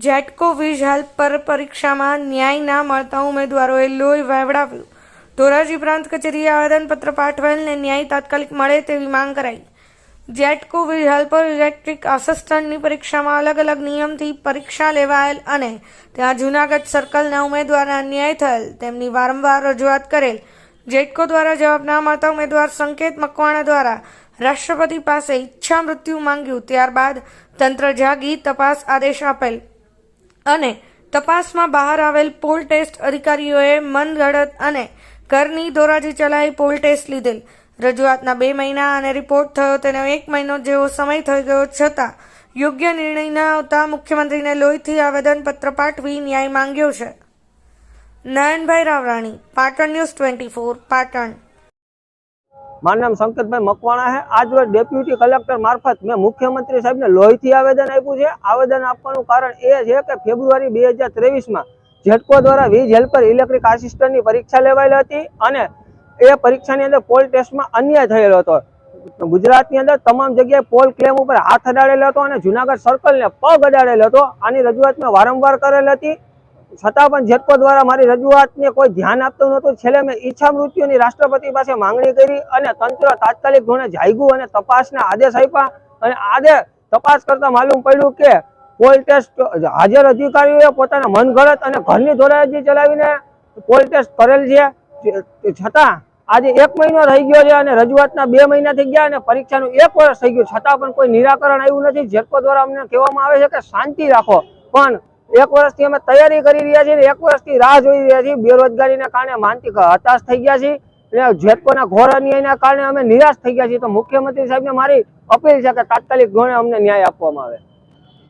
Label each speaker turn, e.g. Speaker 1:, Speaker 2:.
Speaker 1: જેટકો વીજ હેલ્પ પર પરીક્ષામાં ન્યાય ના મળતા ઉમેદવારોએ લોહી વહેવડાવ્યું। ધોરાજી પ્રાંત કચેરીએ આવેદનપત્ર પાઠવેલને ન્યાય તાત્કાલિક મળે તેવી માંગ કરાઈ। જેટકો વીજ હેલ્પર ઇલેક્ટ્રિક આસિસ્ટન્ટની પરીક્ષામાં અલગ અલગ નિયમથી પરીક્ષા લેવાયેલ અને ત્યાં જૂનાગઢ સર્કલના ઉમેદવારને અન્યાય થયેલ તેમની વારંવાર રજૂઆત કરેલ। જેટકો દ્વારા જવાબ ના મળતા ઉમેદવાર સંકેત મકવાણા દ્વારા રાષ્ટ્રપતિ પાસે ઈચ્છા મૃત્યુ માંગ્યું। ત્યારબાદ તંત્ર જાગી તપાસ આદેશ આપેલ અને તપાસમાં બહાર આવેલ પોલ ટેસ્ટ અધિકારીઓએ મનગઢત અને ઘરની ધોરાજી ચલાવી પોલ ટેસ્ટ લીધેલ। રજૂઆતના 2 મહિના અને રિપોર્ટ થયો તેનો 1 મહિનો જેવો સમય થઈ ગયો છતાં યોગ્ય નિર્ણય ન આવતા મુખ્યમંત્રીને લોહીથી આવેદનપત્ર પાઠવી ન્યાય માંગ્યો છે। નયનભાઈ રાવરાણી, પાટણ ન્યૂઝ 24, પાટણ।
Speaker 2: મારું નામ संकेत भाई मकवाणा है। आज रोज डेप्यूटी कलेक्टर मार्फत मैं मुख्यमंत्री साहब ने लोहीथी आवेदन आप्युं छे। आवेदन आपवानुं कारण ए छे के फेब्रुआरी 2023 में जेटको द्वारा वीज हेल्पर इलेक्ट्रिक आसिस्टंटनी परीक्षा लेवायेली हती अने ए परीक्षानी अंदर पोल टेस्ट में अन्याय थयेलो हतो। गुजरातनी अंदर तमाम जग्याए पोल क्लेम उपर हाथ अडाडेलो हतो अने जूनागढ़ सर्कलने पग अडाडेलो हतो। आनी रजूआत में वारंवार करेल हती छतां पण जेटको द्वारा मारी रजूआतने कोई ध्यान आपतुं नहोतुं। छेल्ले मैं ઈચ્છા મૃત્યુની રાષ્ટ્રપતિ પાસે માંગણી કરી અને તંત્ર તાત્કાલિક ધોરણે જાગ્યું અને તપાસના આદેશ આપ્યા અને આદે તપાસ કરતા માલુમ પડ્યું કે પોલ ટેસ્ટ હાજર અધિકારીઓએ પોતાના મનગઢત અને ઘરની ધોરાજી ચલાવીને પોલ ટેસ્ટ કરેલ છે। છતાં આજે 1 મહિનો થઈ ગયો છે અને રજૂઆતના 2 મહિના થઈ ગયા અને પરીક્ષાનું 1 વર્ષ થઈ ગયું છતાં પણ કોઈ નિરાકરણ આવ્યું નથી। જેટકો દ્વારા અમને કહેવામાં આવે છે કે શાંતિ રાખો, પણ 1 વર્ષથી અમે તૈયારી કરી રહ્યા છીએ, 1 વર્ષથી રાહ જોઈ રહ્યા છીએ। બેરોજગારીના કારણે માનસિક હતાશ થઈ ગયા છીએ અને જેટકોના ઘોર અન્યાયના કારણે અમે નિરાશ થઈ ગયા છીએ। તો મુખ્યમંત્રી સાહેબને મારી અપીલ છે કે તાત્કાલિક ધોરણે અમને ન્યાય આપવામાં આવે।